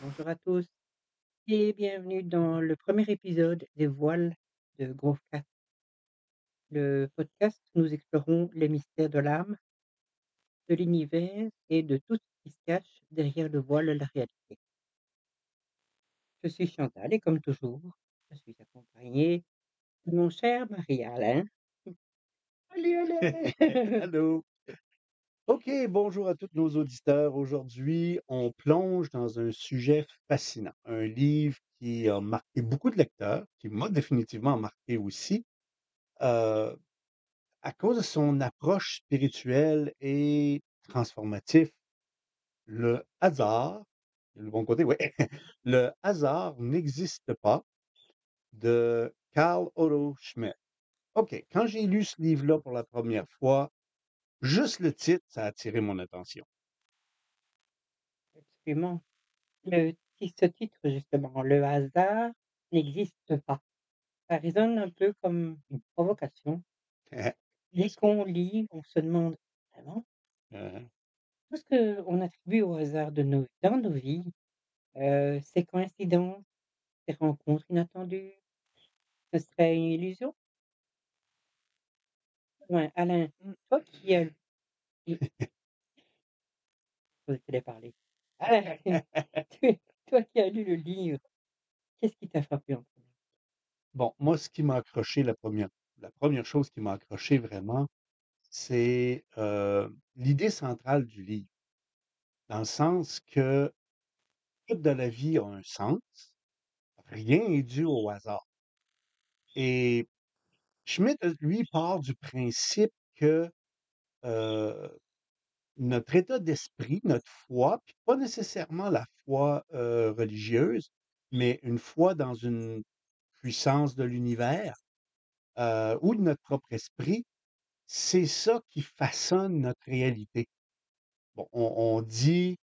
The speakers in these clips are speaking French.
Bonjour à tous et bienvenue dans le premier épisode des Voiles de Grove 4. Le podcast où nous explorons les mystères de l'âme, de l'univers et de tout ce qui se cache derrière le voile de la réalité. Je suis Chantal et comme toujours, je suis accompagnée de mon cher Marie-Alain. Salut Alain! Allô. OK, bonjour à tous nos auditeurs. Aujourd'hui, on plonge dans un sujet fascinant, un livre qui a marqué beaucoup de lecteurs, qui m'a définitivement marqué aussi, heu, à cause de son approche spirituelle et transformatif. Le hasard, le bon côté, oui. Le hasard n'existe pas de Carl Otto Schmidt. OK, quand j'ai lu ce livre-là pour la première fois, juste le titre, ça a attiré mon attention. Absolument. Ce titre justement, le hasard n'existe pas. Ça résonne un peu comme une provocation. Dès qu'on lit, on se demande: «Vraiment?» Tout ce qu'on attribue au hasard dans nos vies, ces coïncidences, ces rencontres inattendues, ce serait une illusion? Ouais, Alain, toi qui as lu je te laisse parler. Alain, tu toi qui as lu le livre, qu'est-ce qui t'a frappé en 1er? Bon, moi, ce qui m'a accroché, la première chose qui m'a accroché vraiment, c'est, l'idée centrale du livre, dans le sens que tout dans la vie a un sens, rien n'est dû au hasard et Schmitt, lui, part du principe que, heu, notre état d'esprit, notre foi, puis pas nécessairement la foi, religieuse, mais une foi dans une puissance de l'univers, ou de notre propre esprit. C'est ça qui façonne notre réalité. Bon, on dit,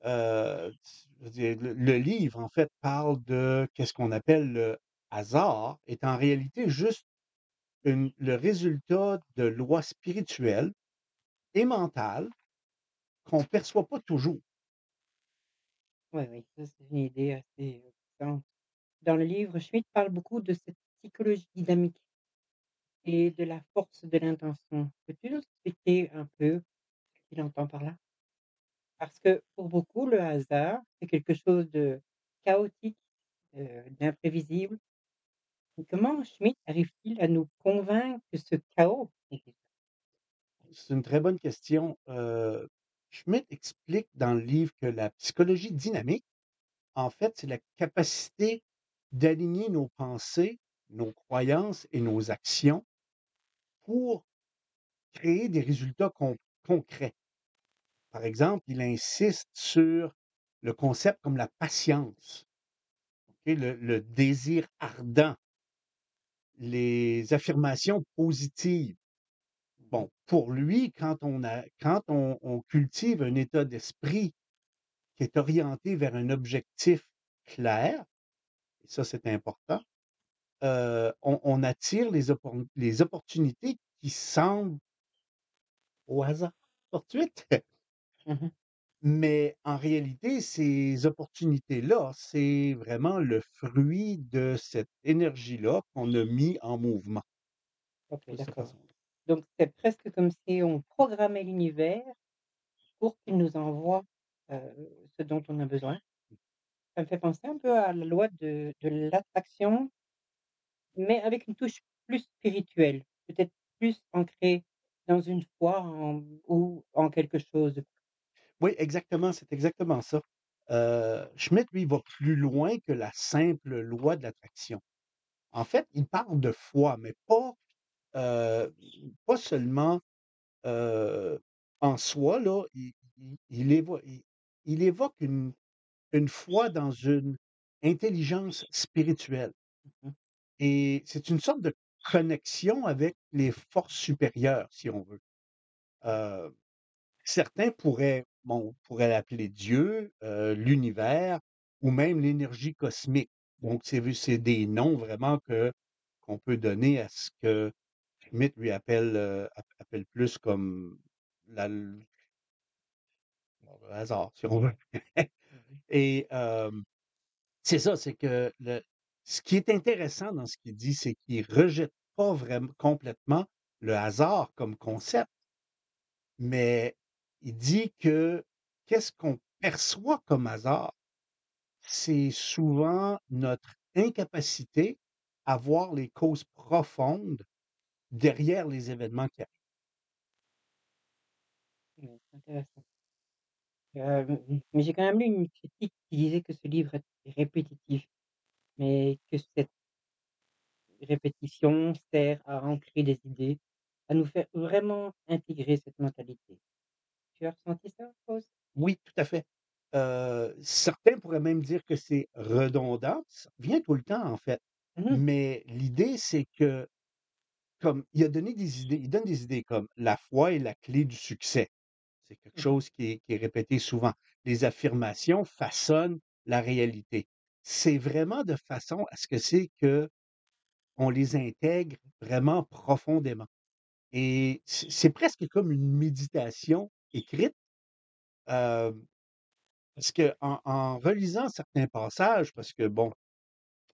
je veux dire, le livre, en fait, parle de qu'est-ce qu'on appelle le hasard est en réalité juste le résultat de lois spirituelles et mentales qu'on perçoit pas toujours. Oui, oui, ça c'est une idée assez, puissante. Dans le livre, Schmitt parle beaucoup de cette psychologie dynamique et de la force de l'intention. Peux-tu nous expliquer un peu ce qu'il entend par là? Parce que pour beaucoup, le hasard, c'est quelque chose de chaotique, d'imprévisible. Et comment Schmitt arrive-t-il à nous convaincre que ce chaos existe? C'est une très bonne question. Schmitt explique dans le livre que la psychologie dynamique, en fait, c'est la capacité d'aligner nos pensées, nos croyances et nos actions pour créer des résultats concrets. Par exemple, il insiste sur le concept comme la patience, OK, le désir ardent, les affirmations positives. Mmh. Bon, pour lui, quand on cultive un état d'esprit qui est orienté vers un objectif clair, et ça, c'est important, on attire les opportunités qui semblent au hasard, fortuites. Mmh. Mais en réalité, ces opportunités-là, c'est vraiment le fruit de cette énergie-là qu'on a mis en mouvement, OK, de cette d'accord. façon-là. Donc c'est presque comme si on programmait l'univers pour qu'il nous envoie, ce dont on a besoin. Ça me fait penser un peu à la loi de l'attraction, mais avec une touche plus spirituelle, peut-être plus ancrée dans une foi ou en quelque chose de Oui, exactement, c'est exactement ça. Schmitt, lui, va plus loin que la simple loi de l'attraction. En fait, il parle de foi, mais heu, pas seulement, heu, en soi, là, il évoque une foi dans une intelligence spirituelle. mmh. Et c'est une sorte de connexion avec les forces supérieures, si on veut. Heu, Certains pourraient l'appeler Dieu, l'univers ou même l'énergie cosmique. Donc c'est des noms vraiment qu'on peut donner à ce que Schmitt lui appelle plus comme la l bon, le hasard, si on veut. et c'est ça, c'est que ce qui est intéressant dans ce qu'il dit, c'est qu'il rejette pas vraiment complètement le hasard comme concept, mais il dit que qu'est-ce qu'on perçoit comme hasard, c'est souvent notre incapacité à voir les causes profondes derrière les événements qui arrivent. Ouais, c'est intéressant. Mais j'ai quand même lu une critique qui disait que ce livre est répétitif, mais que cette répétition sert à ancrer des idées, à nous faire vraiment intégrer cette mentalité. Tu as ressenti ça, toi aussi? Oui, tout à fait. Certains pourraient même dire que c'est redondant, ça revient tout le temps, en fait. Mmh. Mais l'idée, c'est que comme il donne des idées comme la foi est la clé du succès. C'est quelque Mmh. chose qui est répété souvent. Les affirmations façonnent la réalité. C'est vraiment de façon à ce que c'est qu'on les intègre vraiment profondément et c'est presque comme une méditation écrite, hem, parce qu'en relisant certains passages, parce que bon,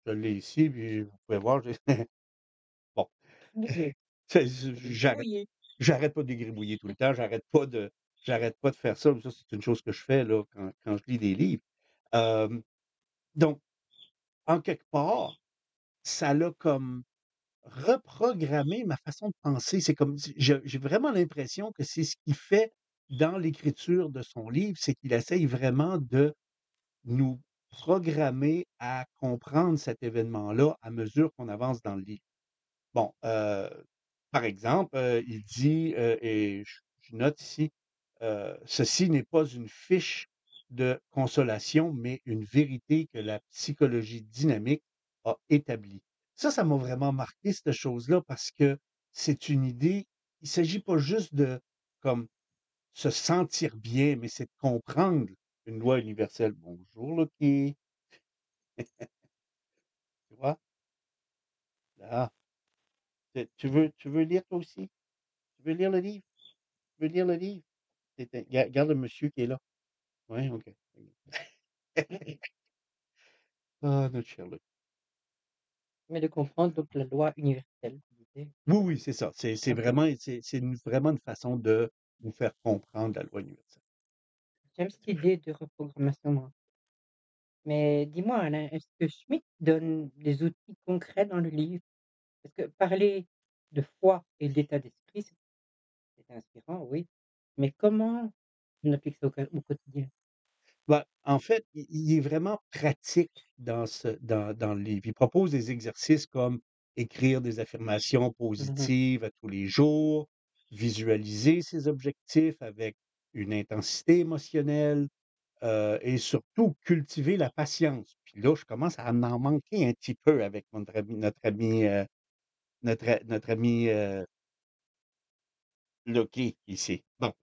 je l'ai ici, puis vous pouvez voir, j'ai bon, Oui, c'est oui. j'arrête Oui. j'arrête pas de gribouiller tout le temps, j'arrête pas de faire ça. Ça, c'est une chose que je fais là quand je lis des livres. Hem, donc en quelque part, ça l'a comme reprogrammé ma façon de penser. C'est comme si j'ai vraiment l'impression que c'est ce qu'il fait dans l'écriture de son livre, c'est qu'il essaye vraiment de nous programmer à comprendre cet événement-là à mesure qu'on avance dans le livre. Bon, par exemple, il dit, et je note ici, «Ceci n'est pas une fiche de consolation, mais une vérité que la psychologie dynamique a établie». Ça m'a vraiment marqué cette chose-là parce que c'est une idée il s'agit pas juste de, comme, se sentir bien, mais c'est de comprendre une loi universelle. Bonjour Loki, tu vois? Là, tu veux lire toi aussi? Tu veux lire le livre? Tu veux lire le livre? Regarde le monsieur qui est là. Oui, OK. Ah, notre Sherlock. Mais de comprendre donc la loi universelle, tu disais. Oui, oui, c'est ça. C'est OK. vraiment vraiment une façon de nous faire comprendre la loi universelle. J'aime cette idée de reprogrammation mentale. Mais dis-moi, Alain, est-ce que Schmitt donne des outils concrets dans le livre? Parce que parler de foi et d'état d'esprit, c'est inspirant, oui. Mais comment on applique ça au quotidien? Bah, en fait, il est vraiment pratique dans le livre. Il propose des exercices comme écrire des affirmations Mmh. positives à tous les jours, visualiser ses objectifs avec une intensité émotionnelle, et surtout cultiver la patience. Puis là, je commence à en manquer un petit peu avec notre ami, Loki ici. Bon,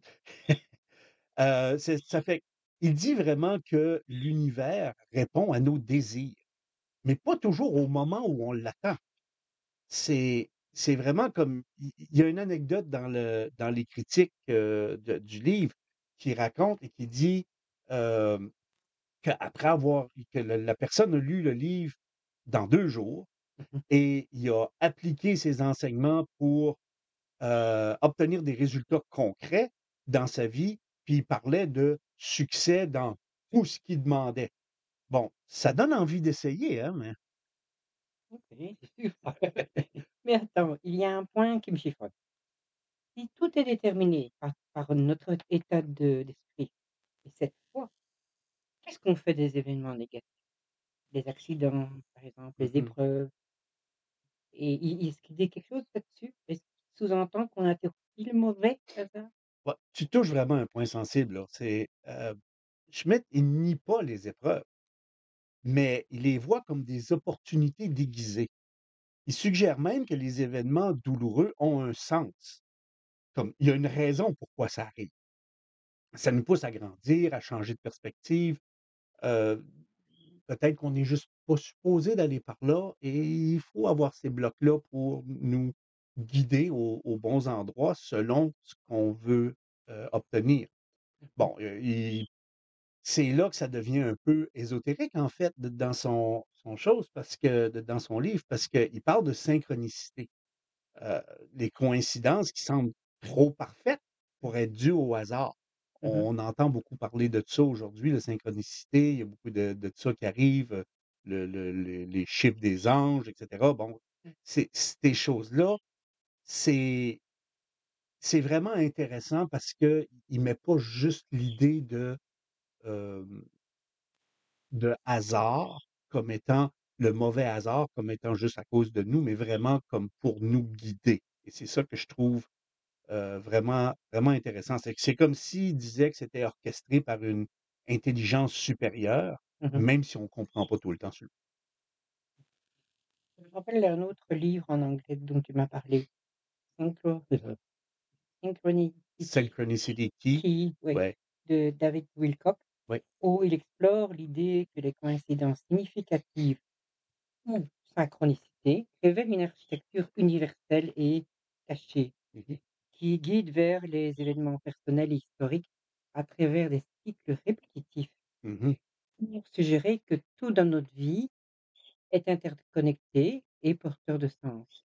c'est ça fait il dit vraiment que l'univers répond à nos désirs, mais pas toujours au moment où on l'attend. C'est vraiment comme il y a une anecdote dans les critiques, du livre qui raconte et qui dit, hem qu'après avoir que la personne a lu le livre dans 2 jours Mmh. et il a appliqué ses enseignements pour, obtenir des résultats concrets dans sa vie, puis il parlait de succès dans tout ce qu'il demandait. Bon, ça donne envie d'essayer, hein, mais OK, c'est sûr. Mais attends, il y a un point qui me chiffonne. Si tout est déterminé par notre état d'esprit et cette foi, qu'est-ce qu'on fait des événements négatifs? Les accidents, par exemple, les mmh épreuves et est-ce qu'il dit quelque chose là-dessus? Est-ce qu'il sous-entend qu'on interpréte le mauvais hasard? ouais, tu touches vraiment un point sensible, là. Schmitt, il nie pas les épreuves, mais il les voit comme des opportunités déguisées. Il suggère même que les événements douloureux ont un sens. Comme il y a une raison pourquoi ça arrive. Ça nous pousse à grandir, à changer de perspective. Heu, peut-être qu'on n'est juste pas supposé d'aller par là et il faut avoir ces blocs-là pour nous guider aux bons endroits selon ce qu'on veut, obtenir. Mmh mh. Bon, il c'est là que ça devient un peu ésotérique, en fait, dans son chose, parce que dans son livre, parce qu'il parle de synchronicité. Heu, les coïncidences qui semblent trop parfaites pour être dues au hasard. Mmh. On entend beaucoup parler de ça aujourd'hui, la synchronicité, il y a beaucoup de ça qui arrive, les chiffres des anges et cetera. Bon, c'est ces choses-là, c'est c'est vraiment intéressant parce qu'il met pas juste l'idée hem, de hasard comme étant le mauvais hasard, comme étant juste à cause de nous, mais vraiment comme pour nous guider et c'est ça que je trouve vraiment vraiment intéressant. C'est comme s'il disait que c'était orchestré par une intelligence supérieure, Mmh. même si on ne comprend pas tout le temps sur le Je me rappelle un autre livre en anglais dont tu m'as parlé, Synchronicity Synchronicity Key. Key, oui, Ouais, de David Wilcock, ouais. où il explore l'idée que les coïncidences significatives ou synchronicité révèlent une architecture universelle et cachée, Mmh. qui guide vers les événements personnels et historiques à travers des cycles répétitifs, Mmh. pour suggérer que tout dans notre vie est interconnecté et porteur de sens.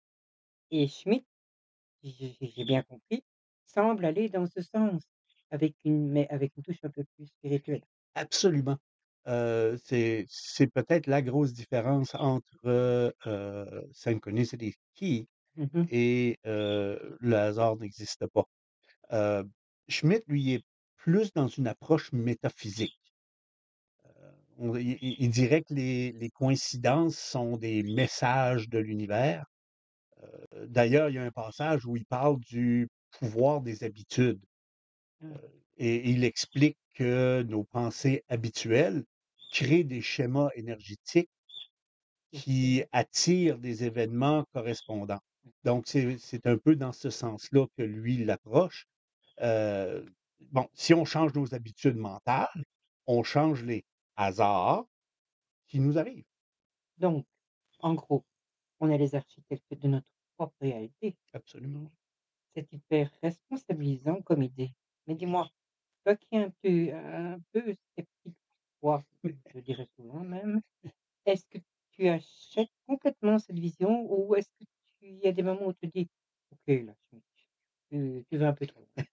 Et Schmitt, si j'ai bien compris, semble aller dans ce sens, mais avec une touche un peu plus spirituelle. Absolument. C'est peut-être la grosse différence entre, Synchronicity Key Mmh mh. et le hasard n'existe pas. Heu, Schmitt, lui, est plus dans une approche métaphysique. Il dirait que les coïncidences sont des messages de l'univers. D'ailleurs, il y a un passage où il parle du pouvoir des habitudes, Ah, et il explique que nos pensées habituelles créent des schémas énergétiques OK. qui attirent des événements correspondants. Donc c'est un peu dans ce sens-là que lui l'approche. Heu, bon, si on change nos habitudes mentales, on change les hasards qui nous arrivent. Donc, en gros, on est les architectes de notre propre réalité. Absolument. C'est hyper responsabilisant comme idée. Mais dis-moi, toi qui es un peu sceptique parfois, je dirais souvent même, est-ce que tu achètes complètement cette vision ou est-ce que tu il y a des moments où tu te dis: «OK là, tu vas un peu trop loin».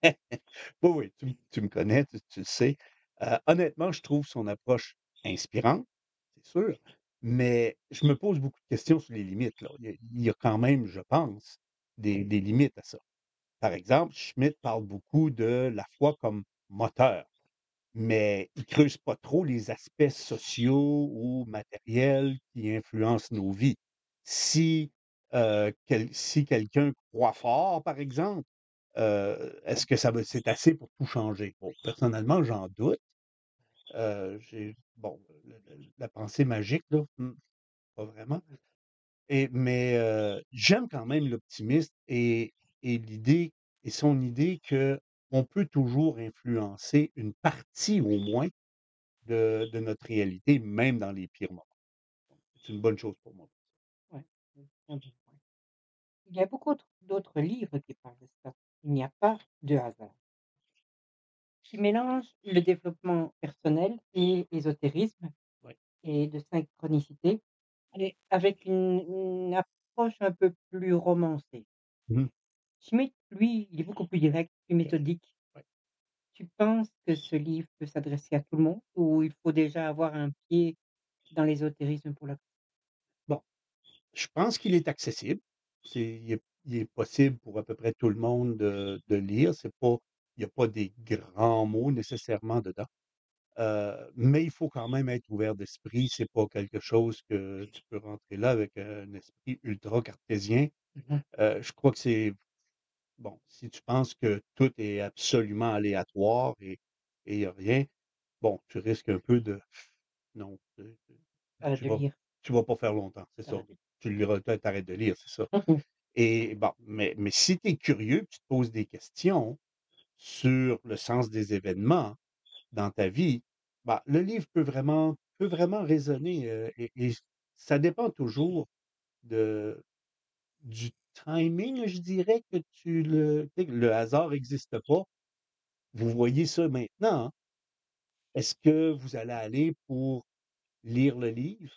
Oui, oui, tu me connais, tu le sais. Honnêtement, je trouve son approche inspirante, c'est sûr, mais je me pose beaucoup de questions sur les limites, là. Il y a quand même, je pense, des limites à ça. Par exemple, Schmitt parle beaucoup de la foi comme moteur, mais il creuse pas trop les aspects sociaux ou matériels qui influencent nos vies. Si quelqu'un croit fort, par exemple, est-ce que ça va c'est assez pour tout changer? Bon, personnellement, j'en doute. J'ai bon, la pensée magique là, pas vraiment. J'aime quand même l'optimisme et l'idée et son idée qu'on peut toujours influencer une partie au moins de notre réalité, même dans les pires moments. C'est une bonne chose pour moi. Ouais, c'est un bon point. Il y a beaucoup d'autres livres qui parlent de ça. Il n'y a pas de hasard. Qui mélange le développement personnel et ésotérisme Oui. et de synchronicité et avec une approche un peu plus romancée. Mmh. Schmitt, lui, il est beaucoup plus direct, plus méthodique. Ouais. Tu penses que ce livre peut s'adresser à tout le monde ou il faut déjà avoir un pied dans l'ésotérisme pour la Bon, je pense qu'il est accessible. Il est possible pour à peu près tout le monde de lire. C'est pas il y a pas des grands mots nécessairement dedans. Mais il faut quand même être ouvert d'esprit. C'est pas quelque chose que tu peux rentrer là avec un esprit ultra cartésien. Mmh. Je crois que c'est bon, si tu penses que tout est absolument aléatoire et il y a rien, bon, tu risques un peu de non, tu De vas lire. tu vas pas faire longtemps, c'est ça. De Tu le liras, tu arrêtes de lire, c'est ça. Mmh. Et bon, mais si tu es curieux, tu te poses des questions sur le sens des événements dans ta vie, bah, le livre peut vraiment résonner, et ça dépend toujours de du timing, je dirais que tu sais, le hasard n'existe pas. Vous voyez ça maintenant, hein, Est-ce que vous allez aller pour lire le livre?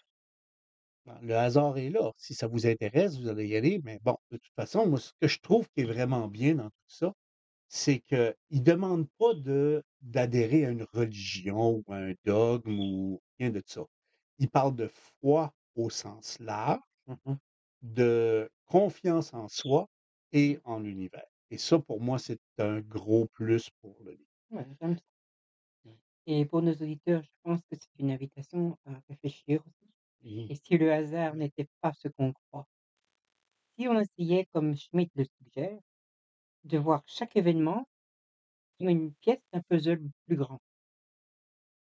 Ben, le hasard est là. Si ça vous intéresse, vous allez y aller, mais bon, de toute façon, moi, ce que je trouve qui est vraiment bien dans tout ça, c'est qu'il ne demande pas d'adhérer à une religion ou à un dogme ou rien de ça. Il parle de foi au sens large, Mmh. de confiance en soi et en l'univers. Et ça, pour moi, c'est un gros plus pour le livre. Ouais, j'aime ça. Et pour nos auditeurs, je pense que c'est une invitation à réfléchir aussi. Mmh. Et si le hasard n'était pas ce qu'on croit? Si on essayait, comme Schmitt le suggère, de voir chaque événement comme une pièce d'un puzzle plus grand.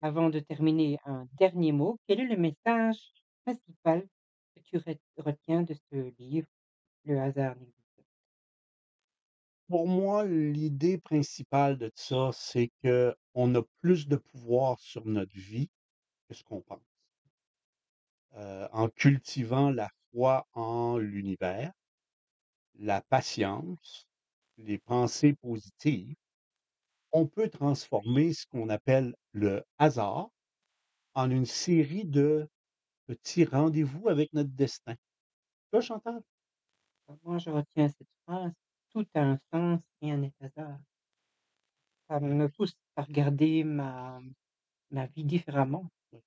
Avant de terminer, un dernier mot, quel est le message principal que tu retiens de ce livre, Le hasard n'existe pas? Pour moi, l'idée principale de ça, c'est qu'on a plus de pouvoir sur notre vie que ce qu'on pense. En cultivant la foi en l'univers, la patience, les pensées positives, on peut transformer ce qu'on appelle le hasard en une série de petits rendez-vous avec notre destin. Toi, Chantal? Moi, je retiens cette phrase: «Tout a un sens, rien n'est hasard». Ça me pousse à regarder ma vie différemment, Oui.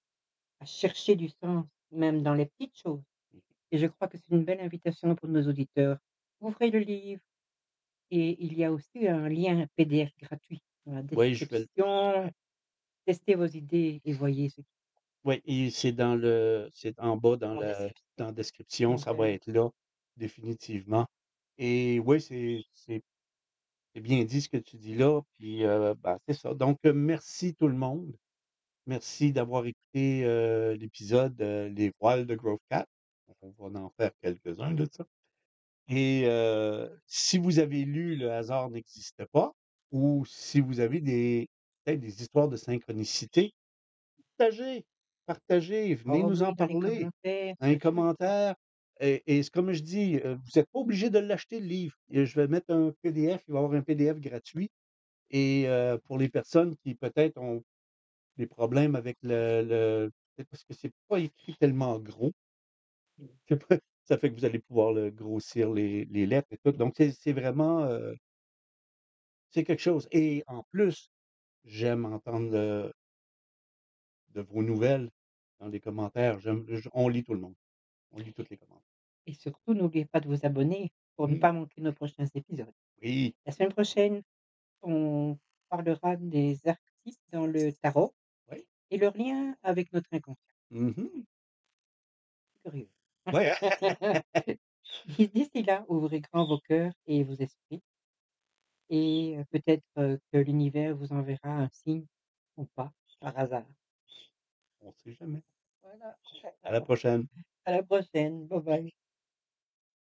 à chercher du sens, même dans les petites choses. Et je crois que c'est une belle invitation pour nos auditeurs. Ouvrez le livre et il y a aussi un lien PDF gratuit dans la Oui, je vais description. Testez vos idées et voyez ce qui oui, et c'est en bas en description. dans la description, ça va Exact. être là, définitivement. Et oui, c'est bien dit ce que tu dis là, puis, bah, c'est ça. Donc, merci tout le monde. Merci d'avoir écouté, l'épisode, Les voiles de Grove Cat. On va en faire quelques-uns de ça. Et si vous avez lu Le hasard n'existe pas ou si vous avez peut-être des histoires de synchronicité, partagez, partagez, venez Oh nous en oui, dans les parler, commentaires, dans les c'est chouette ça. commentaires et c'est comme je dis, vous êtes pas obligés de l'acheter le livre. Et je vais mettre un PDF, il va y avoir un PDF gratuit et pour les personnes qui peut-être ont des problèmes avec le peut-être parce que c'est pas écrit tellement gros, que ça fait que vous allez pouvoir le grossir les lettres et tout. Donc c'est vraiment, c'est quelque chose et en plus, j'aime entendre de vos nouvelles dans les commentaires. On lit tout le monde. On lit tous les commentaires. Et surtout, n'oubliez pas de vous abonner pour ne Mmh. pas manquer nos prochains épisodes. Oui, La semaine prochaine, on parlera des artistes dans le tarot oui. et leur lien avec notre inconscient. Mmh. Curieux. Ouais, hein? D'ici là, ouvrez grand vos cœurs et vos esprits et peut-être, que l'univers vous enverra un signe ou pas, par hasard. On sait jamais. Voilà. À la prochaine. À la prochaine. Bye bye.